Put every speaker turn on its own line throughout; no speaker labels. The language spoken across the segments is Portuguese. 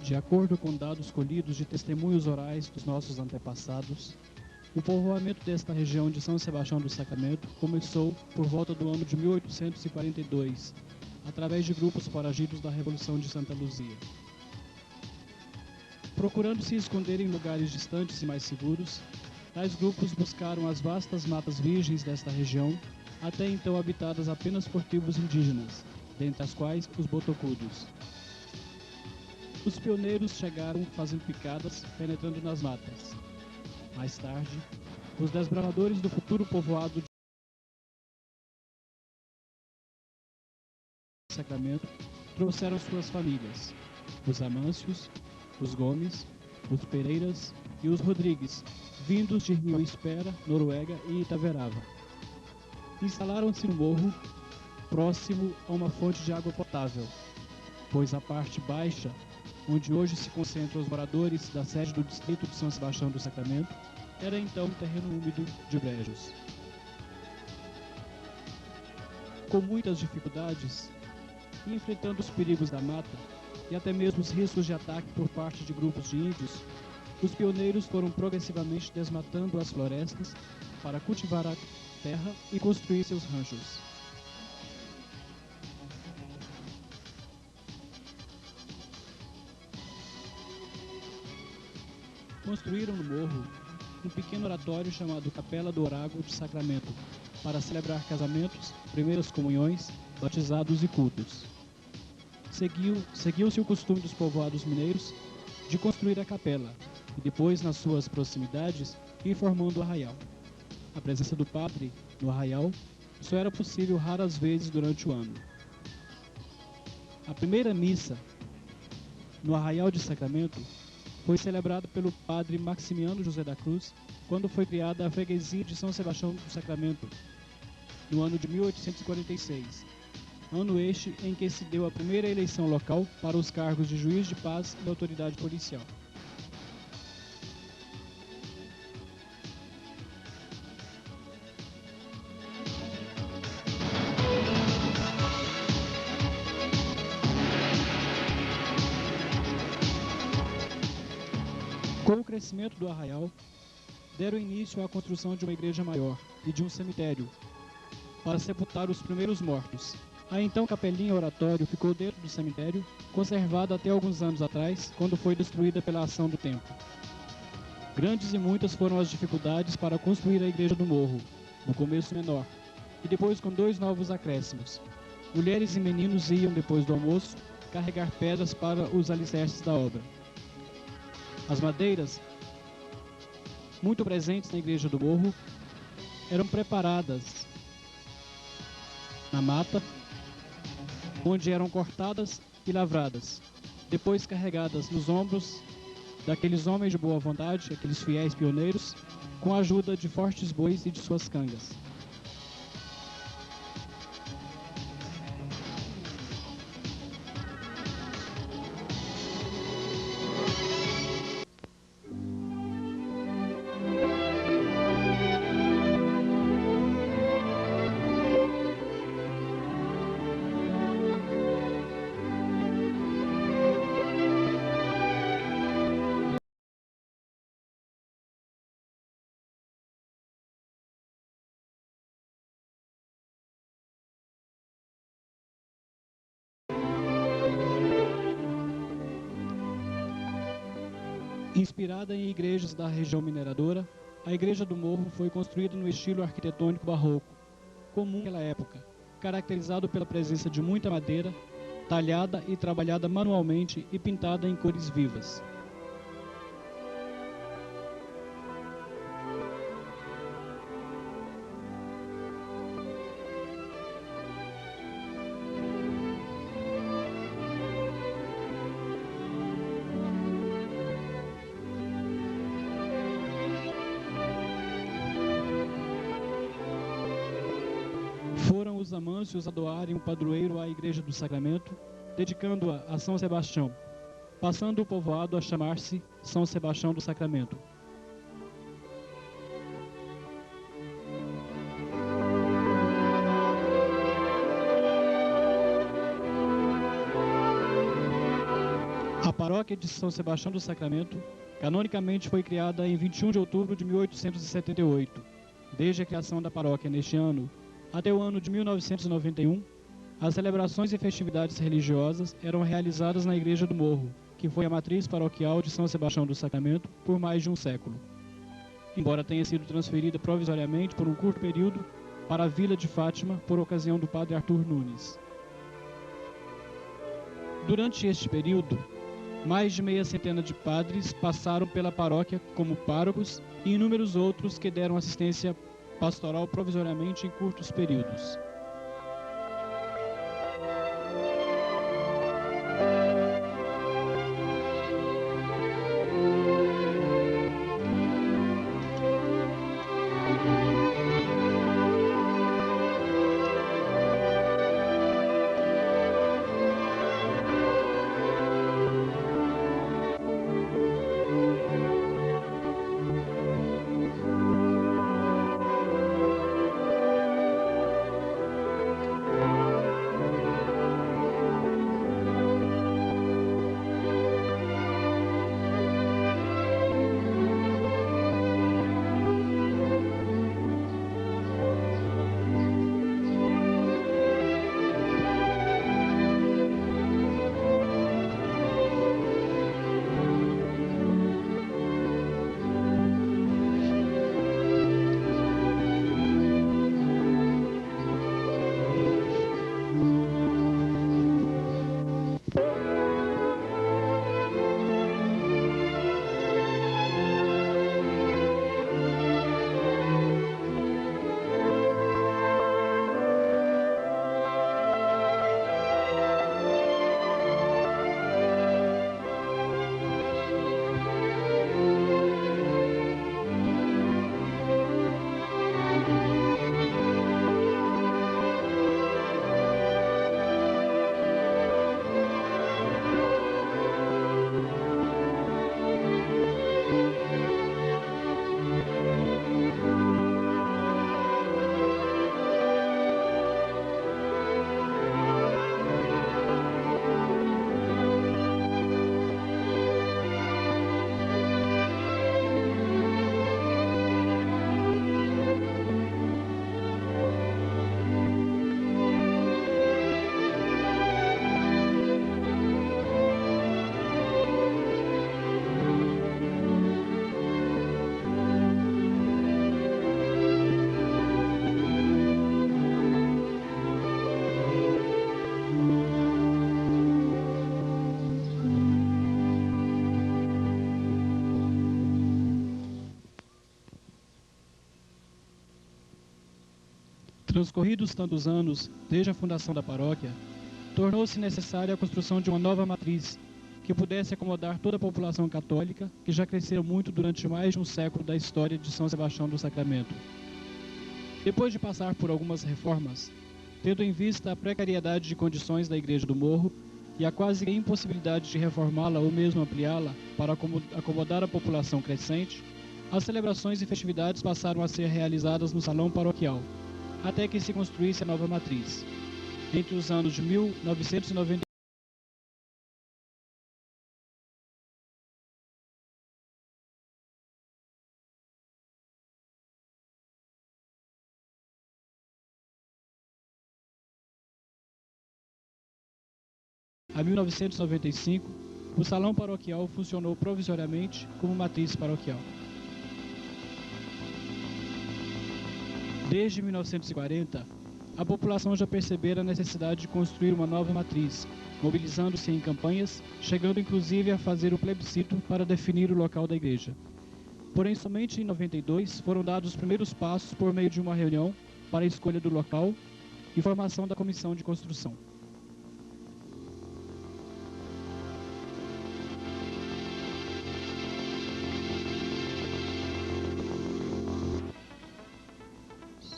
De acordo com dados colhidos de testemunhos orais dos nossos antepassados, o povoamento desta região de São Sebastião do Sacramento começou por volta do ano de 1842, através de grupos foragidos da Revolução de Santa Luzia. Procurando se esconder em lugares distantes e mais seguros, tais grupos buscaram as vastas matas virgens desta região, até então habitadas apenas por tribos indígenas, dentre as quais os botocudos. Os pioneiros chegaram fazendo picadas, penetrando nas matas. Mais tarde, os desbravadores do futuro povoado de Sacramento trouxeram suas famílias, os Amâncios, os Gomes, os Pereiras e os Rodrigues, vindos de Rio Espera, Noruega e Itaverava. Instalaram-se no morro, próximo a uma fonte de água potável, pois a parte baixa, onde hoje se concentram os moradores da sede do distrito de São Sebastião do Sacramento, era então terreno úmido de brejos. Com muitas dificuldades, e enfrentando os perigos da mata e até mesmo os riscos de ataque por parte de grupos de índios, os pioneiros foram progressivamente desmatando as florestas para cultivar a terra e construir seus ranchos. Construíram no morro um pequeno oratório chamado Capela do Oráculo de Sacramento, para celebrar casamentos, primeiras comunhões, batizados e cultos. Seguiu-se o costume dos povoados mineiros de construir a capela, e depois, nas suas proximidades, ir formando o arraial. A presença do padre no arraial só era possível raras vezes durante o ano. A primeira missa no arraial de Sacramento foi celebrada pelo padre Maximiano José da Cruz, quando foi criada a freguesia de São Sebastião do Sacramento, no ano de 1846, ano este em que se deu a primeira eleição local para os cargos de juiz de paz e autoridade policial. Com o crescimento do arraial, deram início à construção de uma igreja maior e de um cemitério para sepultar os primeiros mortos. A então capelinha oratório ficou dentro do cemitério, conservada até alguns anos atrás, quando foi destruída pela ação do tempo. Grandes e muitas foram as dificuldades para construir a igreja do morro, no começo menor, e depois com 2 novos acréscimos. Mulheres e meninos iam, depois do almoço, carregar pedras para os alicerces da obra. As madeiras, muito presentes na igreja do morro, eram preparadas na mata, onde eram cortadas e lavradas, depois carregadas nos ombros daqueles homens de boa vontade, aqueles fiéis pioneiros, com a ajuda de fortes bois e de suas cangas. Inspirada em igrejas da região mineradora, a Igreja do Morro foi construída no estilo arquitetônico barroco, comum naquela época, caracterizado pela presença de muita madeira, talhada e trabalhada manualmente e pintada em cores vivas. Foram os amâncios a doarem um padroeiro à Igreja do Sacramento, dedicando-a a São Sebastião, passando o povoado a chamar-se São Sebastião do Sacramento. A paróquia paróquia de São Sebastião do Sacramento, canonicamente foi criada em 21 de outubro de 1878. Desde a criação da paróquia neste ano, até o ano de 1991, as celebrações e festividades religiosas eram realizadas na Igreja do Morro, que foi a matriz paroquial de São Sebastião do Sacramento por mais de um século. Embora tenha sido transferida provisoriamente por um curto período para a Vila de Fátima por ocasião do padre Arthur Nunes. Durante este período, mais de meia centena de padres passaram pela paróquia como párocos e inúmeros outros que deram assistência pastoral provisoriamente em curtos períodos. Transcorridos tantos anos desde a fundação da paróquia, tornou-se necessária a construção de uma nova matriz que pudesse acomodar toda a população católica que já cresceu muito durante mais de um século da história de São Sebastião do Sacramento. Depois de passar por algumas reformas, tendo em vista a precariedade de condições da Igreja do Morro e a quase impossibilidade de reformá-la ou mesmo ampliá-la para acomodar a população crescente, as celebrações e festividades passaram a ser realizadas no salão paroquial, até que se construísse a nova matriz. Entre os anos de 1990 a 1995, o salão paroquial funcionou provisoriamente como matriz paroquial. Desde 1940, a população já percebera a necessidade de construir uma nova matriz, mobilizando-se em campanhas, chegando inclusive a fazer o plebiscito para definir o local da igreja. Porém, somente em 92 foram dados os primeiros passos por meio de uma reunião para a escolha do local e formação da comissão de construção.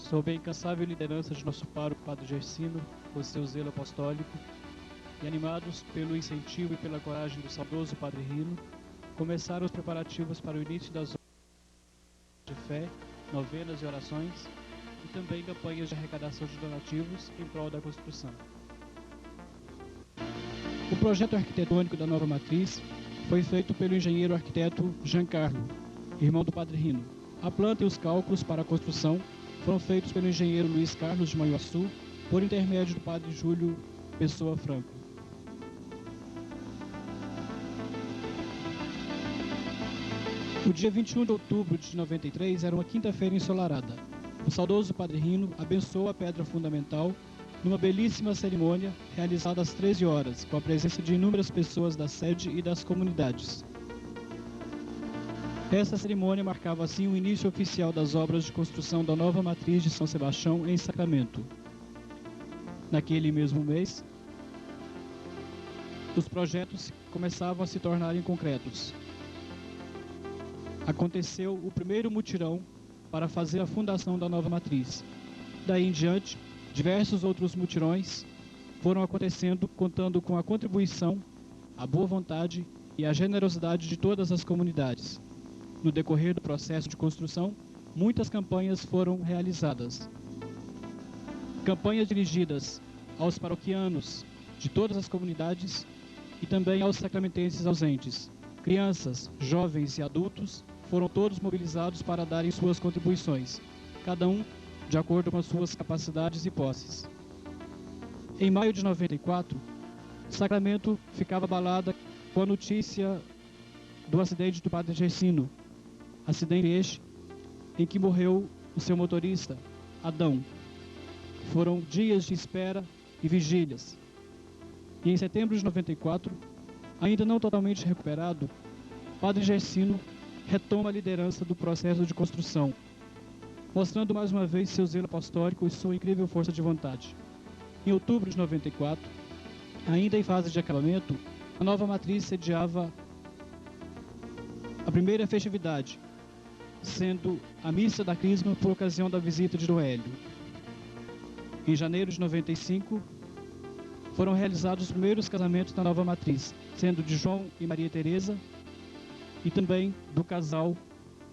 Sob a incansável liderança de nosso pároco, Padre Gersino, com seu zelo apostólico, e animados pelo incentivo e pela coragem do saudoso Padre Rino, começaram os preparativos para o início das obras de fé, novenas e orações, e também campanhas de arrecadação de donativos em prol da construção. O projeto arquitetônico da nova matriz foi feito pelo engenheiro arquiteto Giancarlo, irmão do padre Rino. A planta e os cálculos para a construção foram feitos pelo engenheiro Luiz Carlos de Manhuaçu, por intermédio do padre Júlio Pessoa Franco. O dia 21 de outubro de 93 era uma quinta-feira ensolarada. O saudoso padre Rino abençoou a pedra fundamental numa belíssima cerimônia realizada às 13 horas, com a presença de inúmeras pessoas da sede e das comunidades. Essa cerimônia marcava assim o início oficial das obras de construção da nova matriz de São Sebastião em Sacramento. Naquele mesmo mês, os projetos começavam a se tornarem concretos. Aconteceu o primeiro mutirão para fazer a fundação da nova matriz. Daí em diante, diversos outros mutirões foram acontecendo, contando com a contribuição, a boa vontade e a generosidade de todas as comunidades. No decorrer do processo de construção, muitas campanhas foram realizadas. Campanhas dirigidas aos paroquianos de todas as comunidades e também aos sacramentenses ausentes. Crianças, jovens e adultos foram todos mobilizados para darem suas contribuições, cada um de acordo com as suas capacidades e posses. Em maio de 94, Sacramento ficava abalada com a notícia do acidente do padre Gersino, acidente este em que morreu o seu motorista, Adão. Foram dias de espera e vigílias. E em setembro de 94, ainda não totalmente recuperado, padre Gersino retoma a liderança do processo de construção, mostrando mais uma vez seu zelo apostólico e sua incrível força de vontade. Em outubro de 94, ainda em fase de acabamento, a nova matriz sediava a primeira festividade, sendo a missa da Crisma por ocasião da visita de Dom Hélio. Em janeiro de 95, foram realizados os primeiros casamentos da nova matriz, sendo de João e Maria Teresa, e também do casal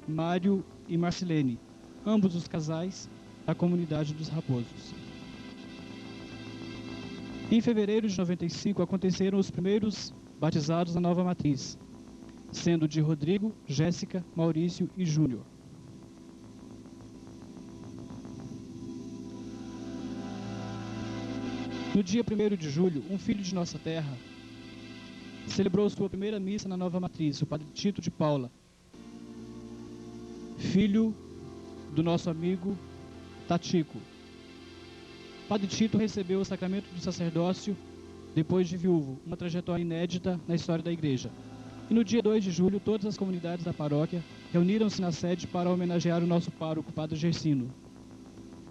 Mário e Marcilene, ambos os casais da comunidade dos Raposos. Em fevereiro de 95 aconteceram os primeiros batizados na nova matriz, sendo de Rodrigo, Jéssica, Maurício e Júnior. No dia 1º de julho, um filho de nossa terra celebrou sua primeira missa na nova matriz, o padre Tito de Paula, filho do nosso amigo Tatico. Padre Tito recebeu o sacramento do sacerdócio depois de viúvo, uma trajetória inédita na história da igreja. E no dia 2 de julho, todas as comunidades da paróquia reuniram-se na sede para homenagear o nosso pároco, Padre Gersino,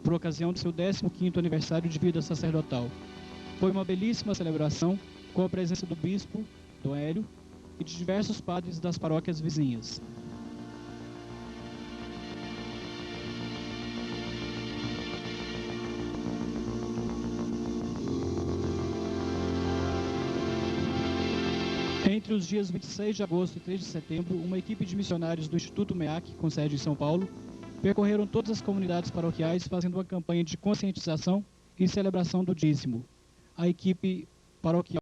por ocasião do seu 15º aniversário de vida sacerdotal. Foi uma belíssima celebração, com a presença do bispo, Dom Hélio, e de diversos padres das paróquias vizinhas. Entre os dias 26 de agosto e 3 de setembro, uma equipe de missionários do Instituto MEAC, com sede em São Paulo, percorreram todas as comunidades paroquiais fazendo uma campanha de conscientização e celebração do dízimo. A equipe paroquial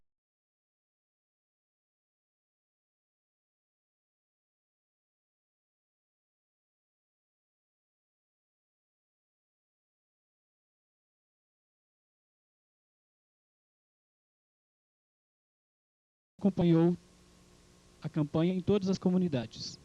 acompanhou a campanha em todas as comunidades.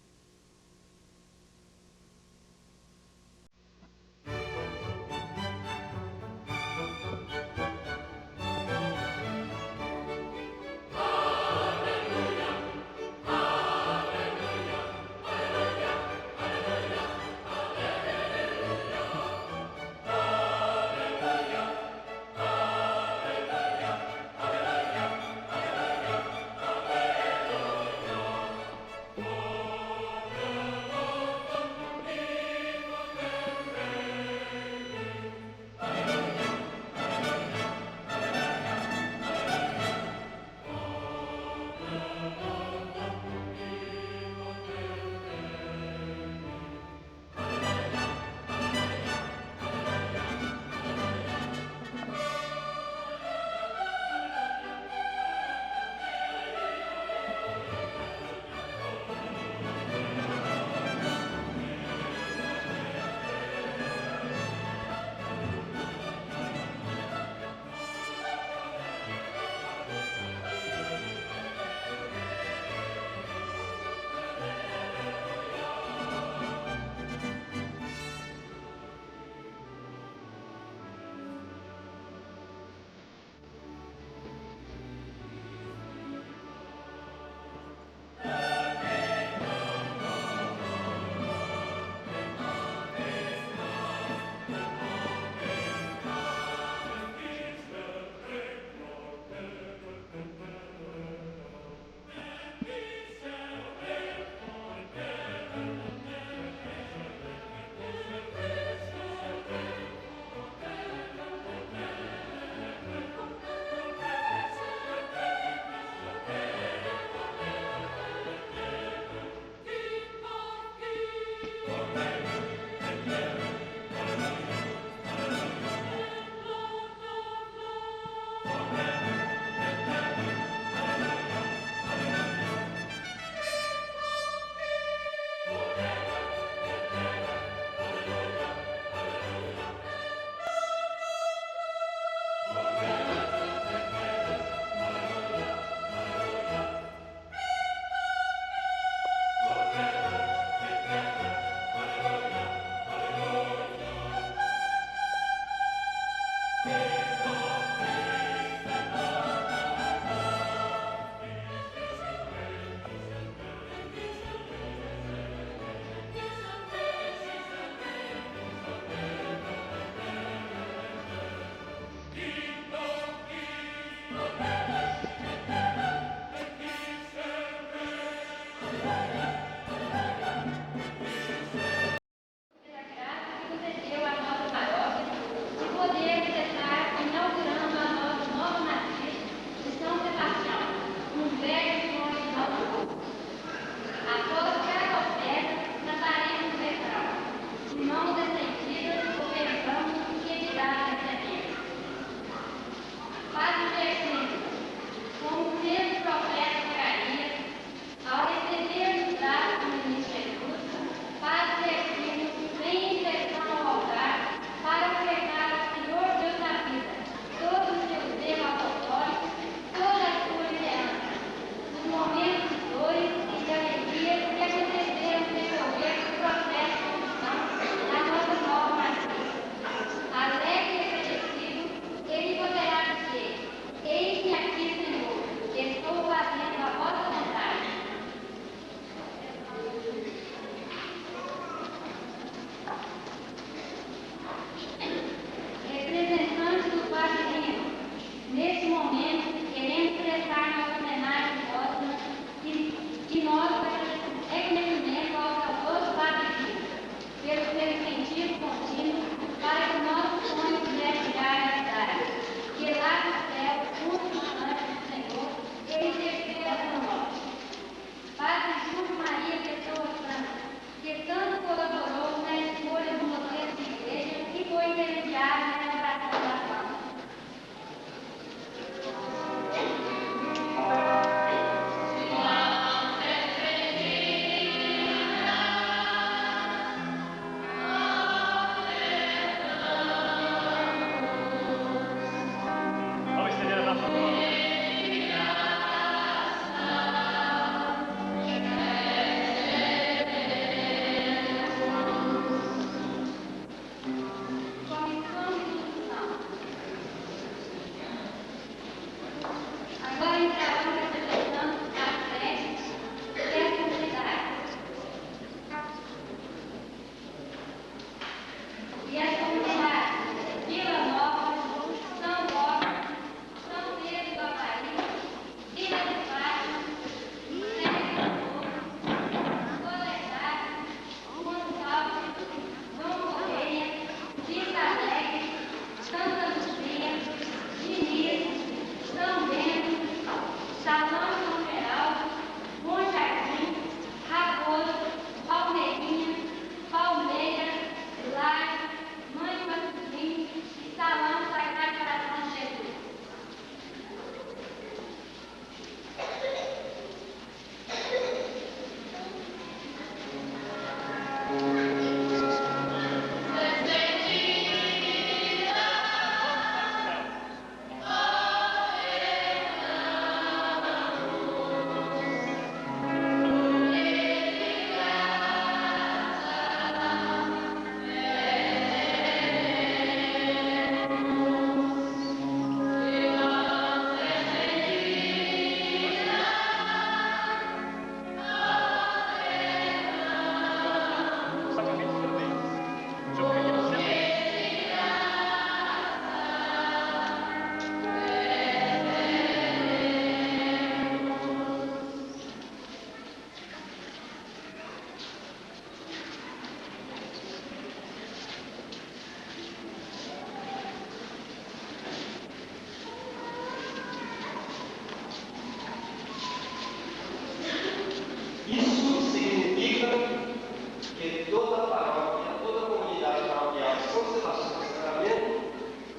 toda a paróquia, toda a comunidade paroquial de São Sebastião do Sacramento,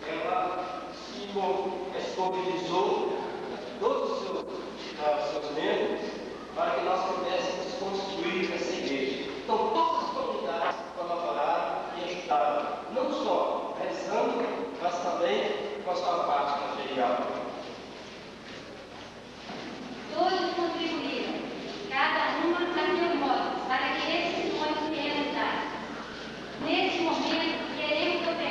ela se mobilizou, todos os seus membros, para que nós pudéssemos construir essa igreja. Então, todas as comunidades colaboraram e ajudaram, não só rezando, mas também com a sua parte material.
Todos contribuíram, cada uma a seu modo, para que esse sonho se realizasse. Nesse momento, queremos oferecer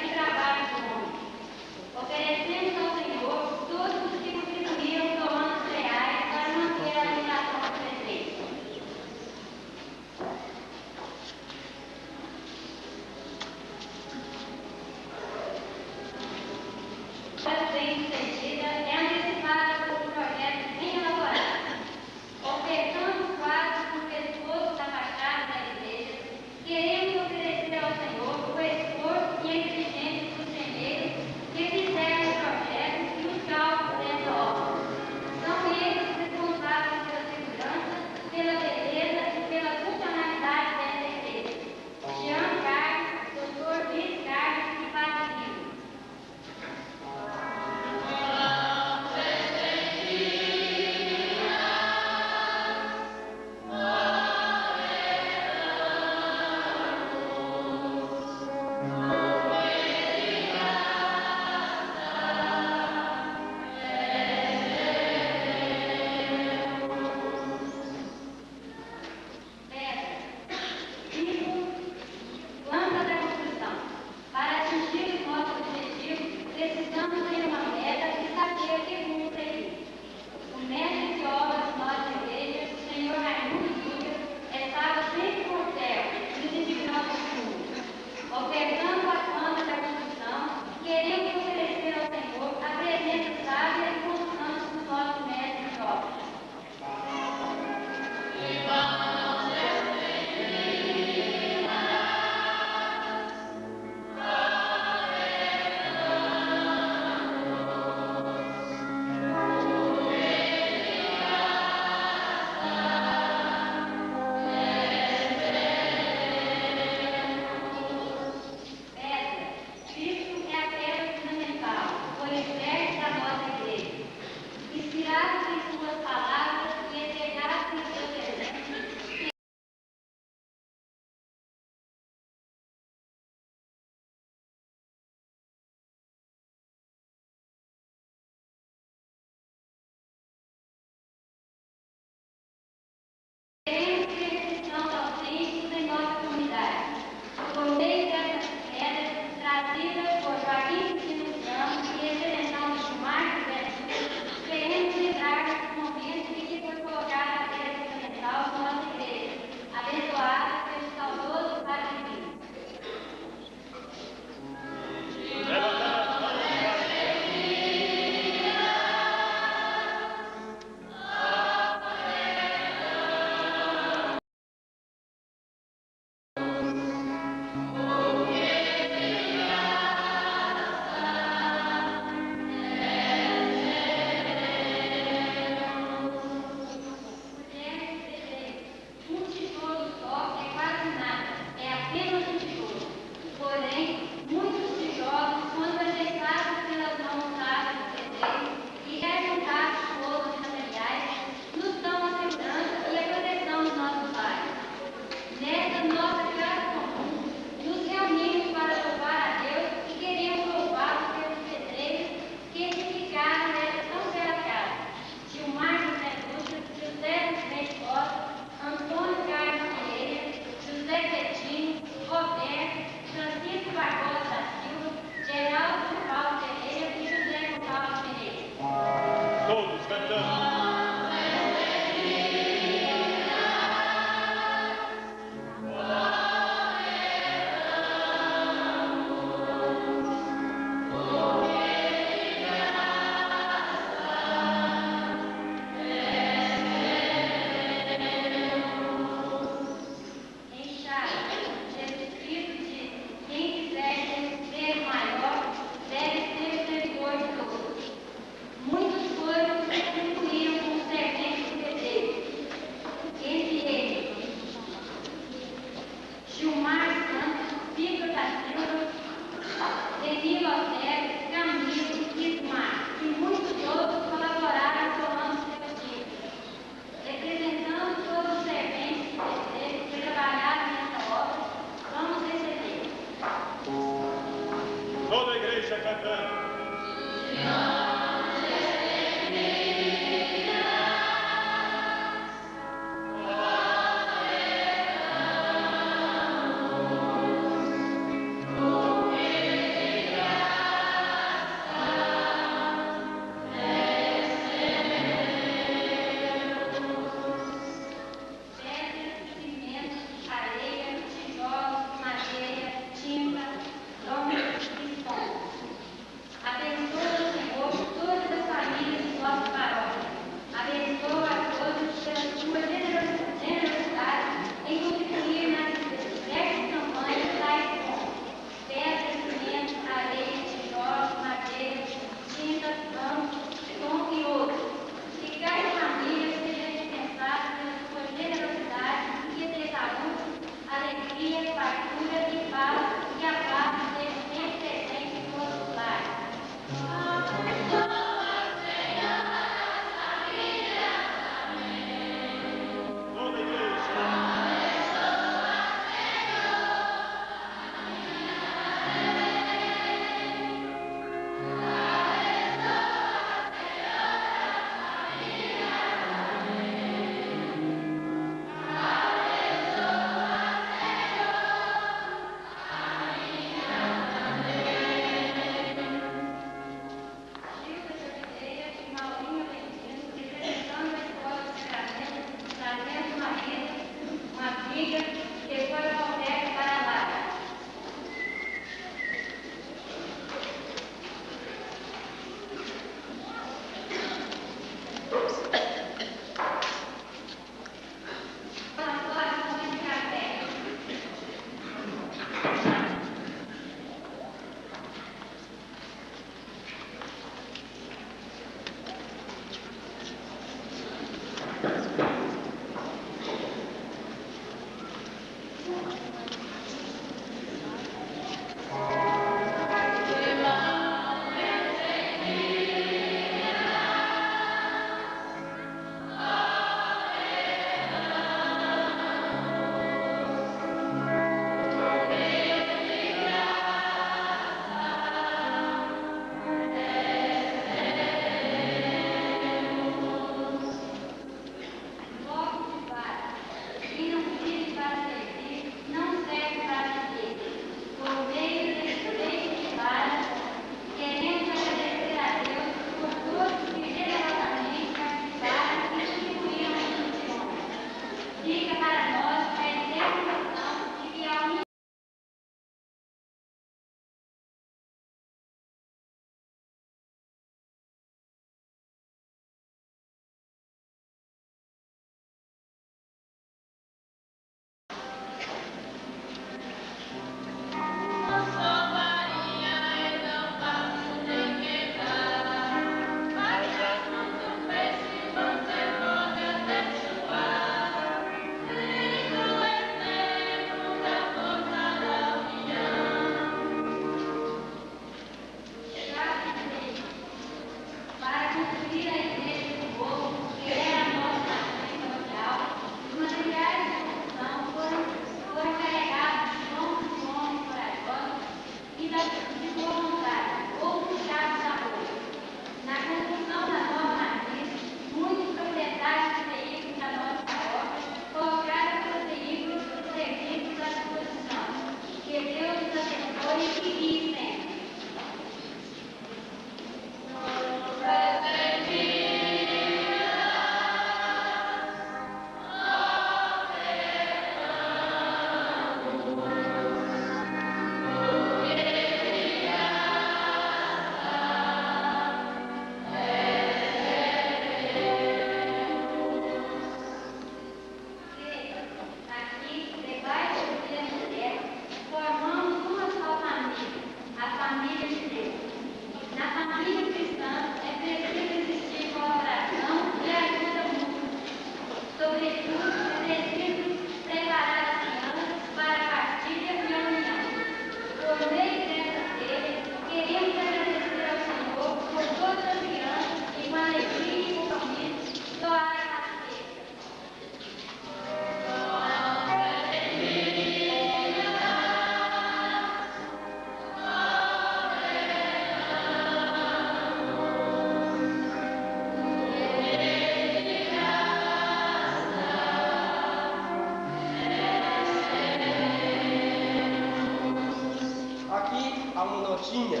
Rotinha.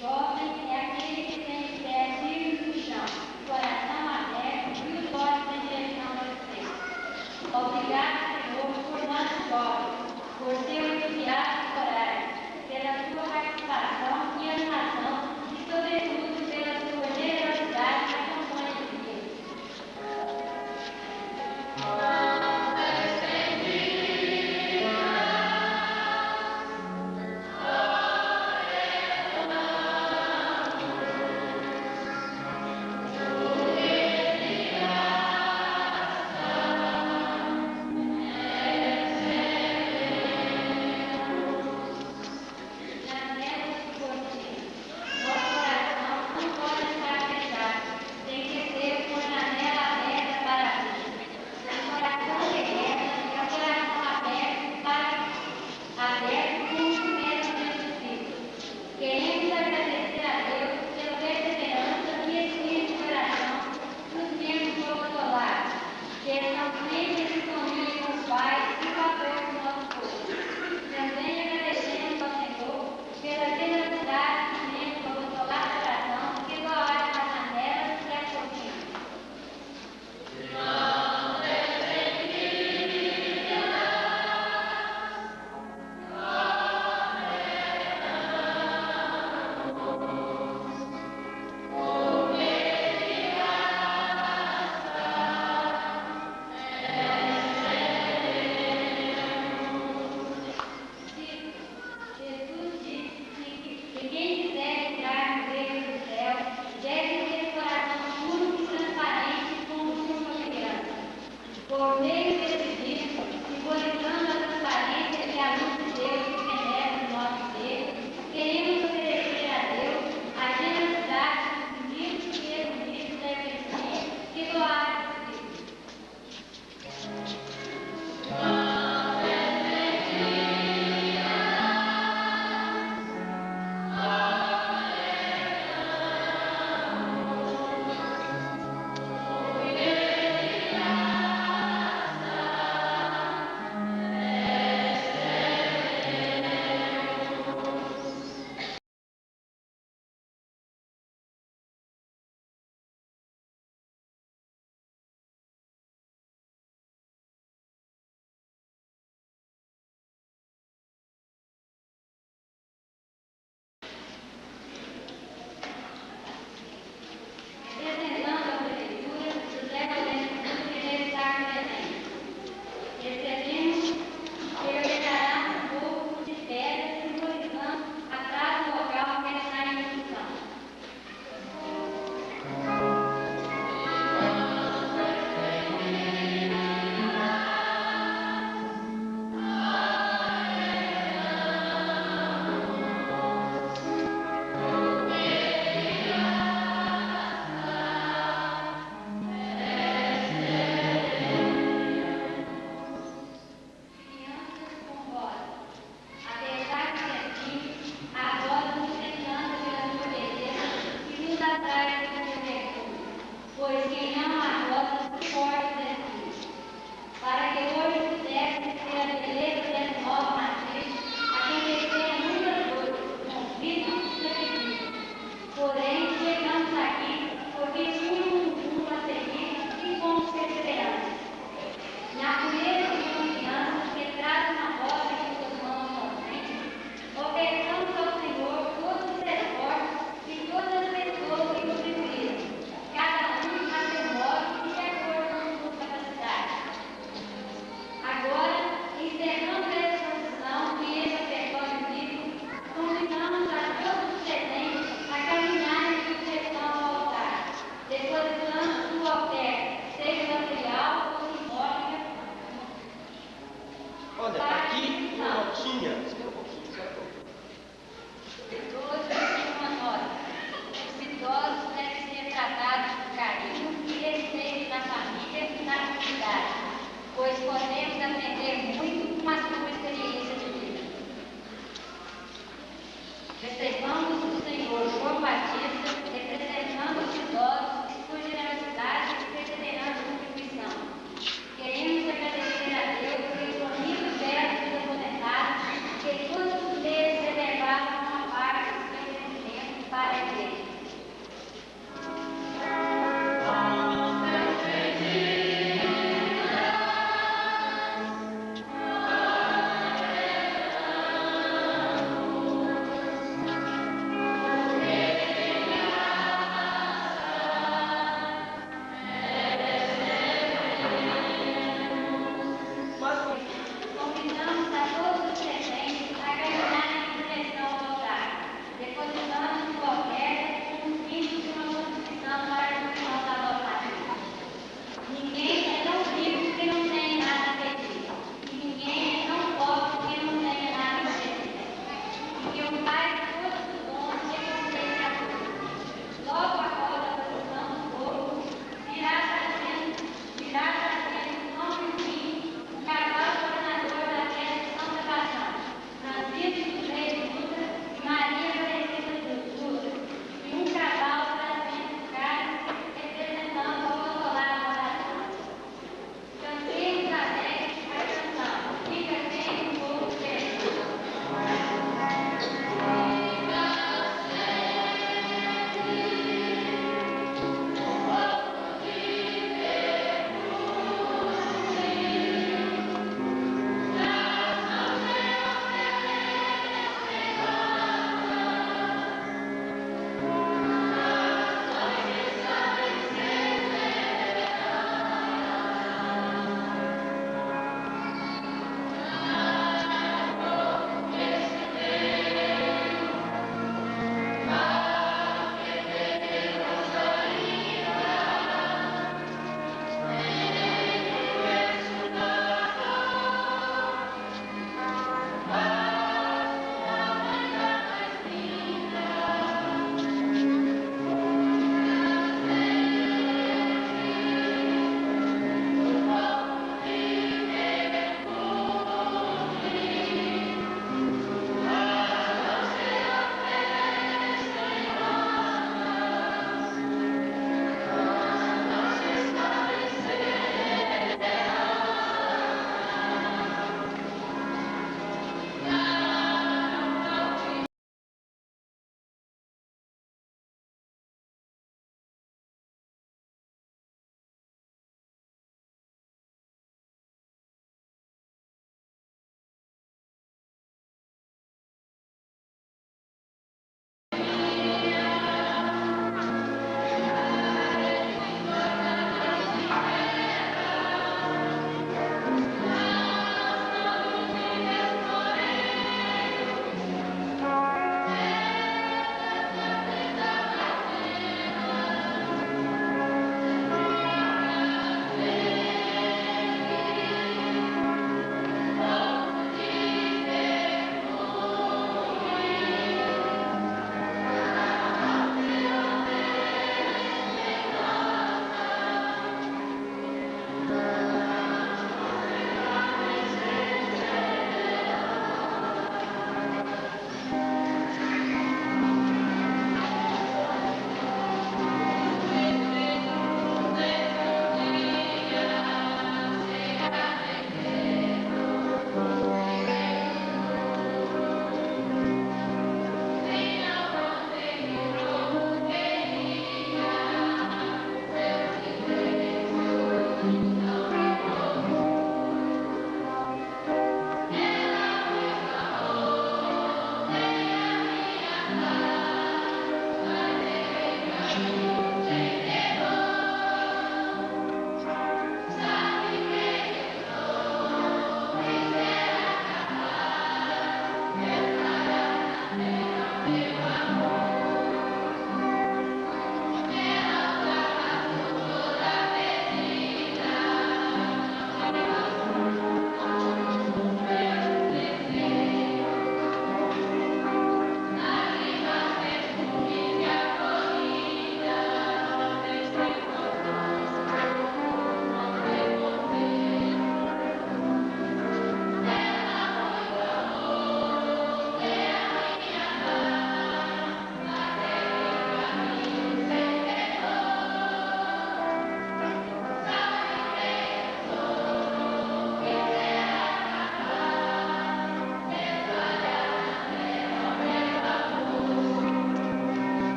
Jovem é aquele que tem os pés firmes no chão, o coração aberto e os olhos em direção ao Senhor. Obrigado, Senhor, por nosso jovem, por seu entusiasmo e coragem, pela sua participação e animação e, sobretudo, pela sua generosidade na campanha de Deus.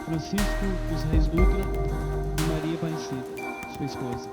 Francisco dos Reis Dutra e Maria Aparecida, sua esposa.